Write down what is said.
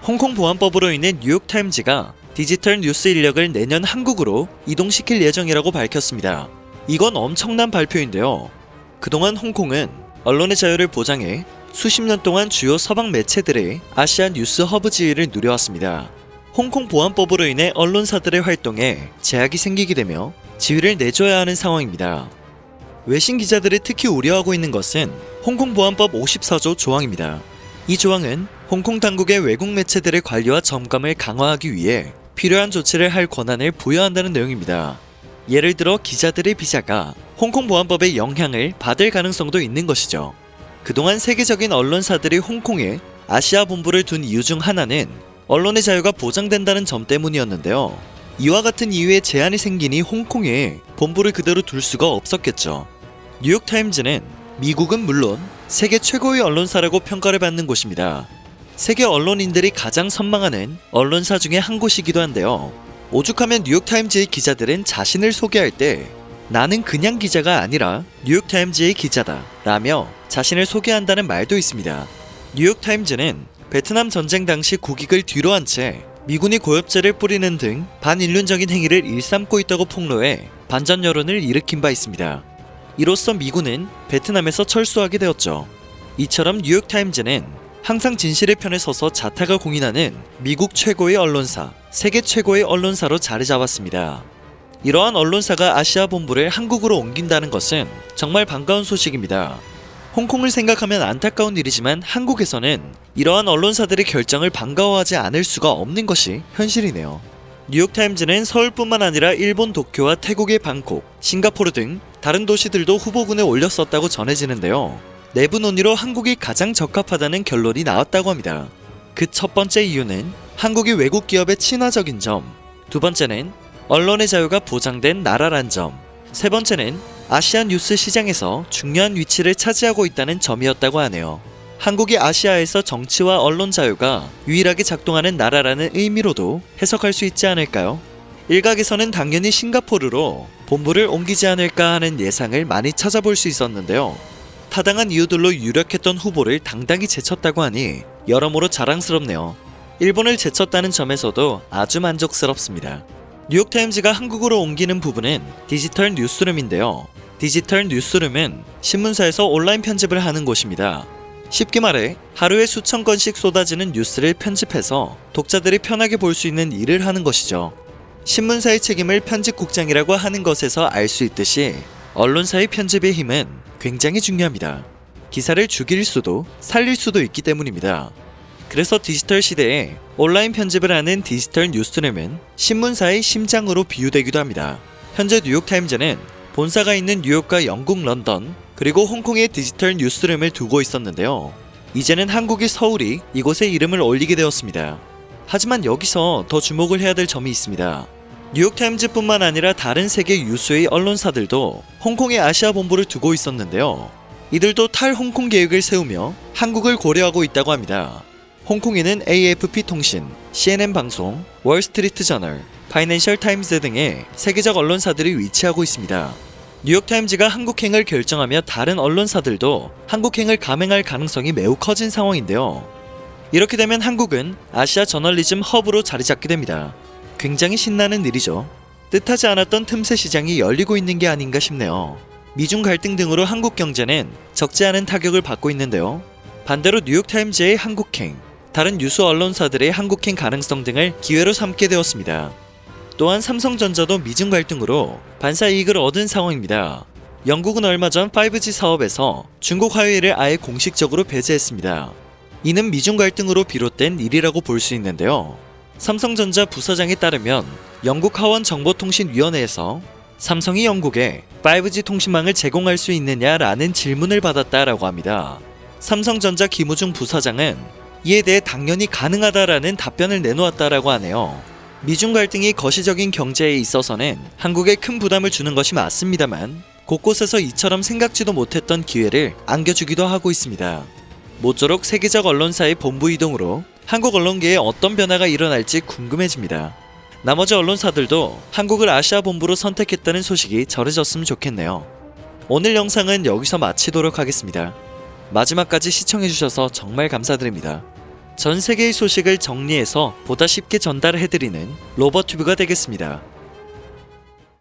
홍콩 보안법으로 인해 뉴욕타임즈가 디지털 뉴스 인력을 내년 한국으로 이동시킬 예정이라고 밝혔습니다. 이건 엄청난 발표인데요. 그동안 홍콩은 언론의 자유를 보장해 수십 년 동안 주요 서방 매체들의 아시아 뉴스 허브 지위를 누려왔습니다. 홍콩 보안법으로 인해 언론사들의 활동에 제약이 생기게 되며 지위를 내줘야 하는 상황입니다. 외신 기자들이 특히 우려하고 있는 것은 홍콩 보안법 54조 조항입니다. 이 조항은 홍콩 당국의 외국 매체들의 관리와 점검을 강화하기 위해 필요한 조치를 할 권한을 부여한다는 내용입니다. 예를 들어 기자들의 비자가 홍콩 보안법의 영향을 받을 가능성도 있는 것이죠. 그동안 세계적인 언론사들이 홍콩에 아시아 본부를 둔 이유 중 하나는 언론의 자유가 보장된다는 점 때문이었는데요. 이와 같은 이유에 제한이 생기니 홍콩에 본부를 그대로 둘 수가 없었겠죠. 뉴욕타임즈는 미국은 물론 세계 최고의 언론사라고 평가를 받는 곳입니다. 세계 언론인들이 가장 선망하는 언론사 중에 한 곳이기도 한데요. 오죽하면 뉴욕타임즈의 기자들은 자신을 소개할 때 나는 그냥 기자가 아니라 뉴욕타임즈의 기자다 라며 자신을 소개한다는 말도 있습니다. 뉴욕타임즈는 베트남 전쟁 당시 국익을 뒤로한 채 미군이 고엽제를 뿌리는 등 반인륜적인 행위를 일삼고 있다고 폭로해 반전 여론을 일으킨 바 있습니다. 이로써 미군은 베트남에서 철수하게 되었죠. 이처럼 뉴욕타임즈는 항상 진실의 편에 서서 자타가 공인하는 미국 최고의 언론사, 세계 최고의 언론사로 자리 잡았습니다. 이러한 언론사가 아시아 본부를 한국으로 옮긴다는 것은 정말 반가운 소식입니다. 홍콩을 생각하면 안타까운 일이지만 한국에서는 이러한 언론사들의 결정을 반가워하지 않을 수가 없는 것이 현실이네요. 뉴욕타임즈는 서울뿐만 아니라 일본 도쿄와 태국의 방콕, 싱가포르 등 다른 도시들도 후보군에 올렸었다고 전해지는데요. 내부 논의로 한국이 가장 적합하다는 결론이 나왔다고 합니다. 그 첫 번째 이유는 한국이 외국 기업의 친화적인 점, 두 번째는 언론의 자유가 보장된 나라란 점, 세 번째는 아시아 뉴스 시장에서 중요한 위치를 차지하고 있다는 점이었다고 하네요. 한국이 아시아에서 정치와 언론 자유가 유일하게 작동하는 나라라는 의미로도 해석할 수 있지 않을까요? 일각에서는 당연히 싱가포르로 본부를 옮기지 않을까 하는 예상을 많이 찾아볼 수 있었는데요. 타당한 이유들로 유력했던 후보를 당당히 제쳤다고 하니 여러모로 자랑스럽네요. 일본을 제쳤다는 점에서도 아주 만족스럽습니다. 뉴욕타임즈가 한국으로 옮기는 부분은 디지털 뉴스룸인데요. 디지털 뉴스룸은 신문사에서 온라인 편집을 하는 곳입니다. 쉽게 말해 하루에 수천 건씩 쏟아지는 뉴스를 편집해서 독자들이 편하게 볼 수 있는 일을 하는 것이죠. 신문사의 책임을 편집국장이라고 하는 것에서 알 수 있듯이 언론사의 편집의 힘은 굉장히 중요합니다. 기사를 죽일 수도 살릴 수도 있기 때문입니다. 그래서 디지털 시대에 온라인 편집을 하는 디지털 뉴스룸은 신문사의 심장으로 비유되기도 합니다. 현재 뉴욕타임즈는 본사가 있는 뉴욕과 영국 런던 그리고 홍콩의 디지털 뉴스룸을 두고 있었는데요. 이제는 한국의 서울이 이곳에 이름을 올리게 되었습니다. 하지만 여기서 더 주목을 해야 될 점이 있습니다. 뉴욕타임즈뿐만 아니라 다른 세계 유수의 언론사들도 홍콩의 아시아 본부를 두고 있었는데요. 이들도 탈홍콩 계획을 세우며 한국을 고려하고 있다고 합니다. 홍콩에는 AFP 통신, CNN 방송, 월스트리트 저널, 파이낸셜 타임즈 등의 세계적 언론사들이 위치하고 있습니다. 뉴욕타임즈가 한국행을 결정하며 다른 언론사들도 한국행을 감행할 가능성이 매우 커진 상황인데요. 이렇게 되면 한국은 아시아 저널리즘 허브로 자리 잡게 됩니다. 굉장히 신나는 일이죠. 뜻하지 않았던 틈새 시장이 열리고 있는 게 아닌가 싶네요. 미중 갈등 등으로 한국 경제는 적지 않은 타격을 받고 있는데요. 반대로 뉴욕타임즈의 한국행, 다른 유수 언론사들의 한국행 가능성 등을 기회로 삼게 되었습니다. 또한 삼성전자도 미중 갈등으로 반사 이익을 얻은 상황입니다. 영국은 얼마 전 5G 사업에서 중국 화웨이를 아예 공식적으로 배제했습니다. 이는 미중 갈등으로 비롯된 일이라고 볼 수 있는데요. 삼성전자 부사장에 따르면 영국 하원정보통신위원회에서 삼성이 영국에 5G 통신망을 제공할 수 있느냐라는 질문을 받았다라고 합니다. 삼성전자 김우중 부사장은 이에 대해 당연히 가능하다라는 답변을 내놓았다라고 하네요. 미중 갈등이 거시적인 경제에 있어서는 한국에 큰 부담을 주는 것이 맞습니다만 곳곳에서 이처럼 생각지도 못했던 기회를 안겨주기도 하고 있습니다. 모쪼록 세계적 언론사의 본부 이동으로 한국 언론계에 어떤 변화가 일어날지 궁금해집니다. 나머지 언론사들도 한국을 아시아 본부로 선택했다는 소식이 전해졌으면 좋겠네요. 오늘 영상은 여기서 마치도록 하겠습니다. 마지막까지 시청해주셔서 정말 감사드립니다. 전 세계의 소식을 정리해서 보다 쉽게 전달해드리는 로버튜브가 되겠습니다.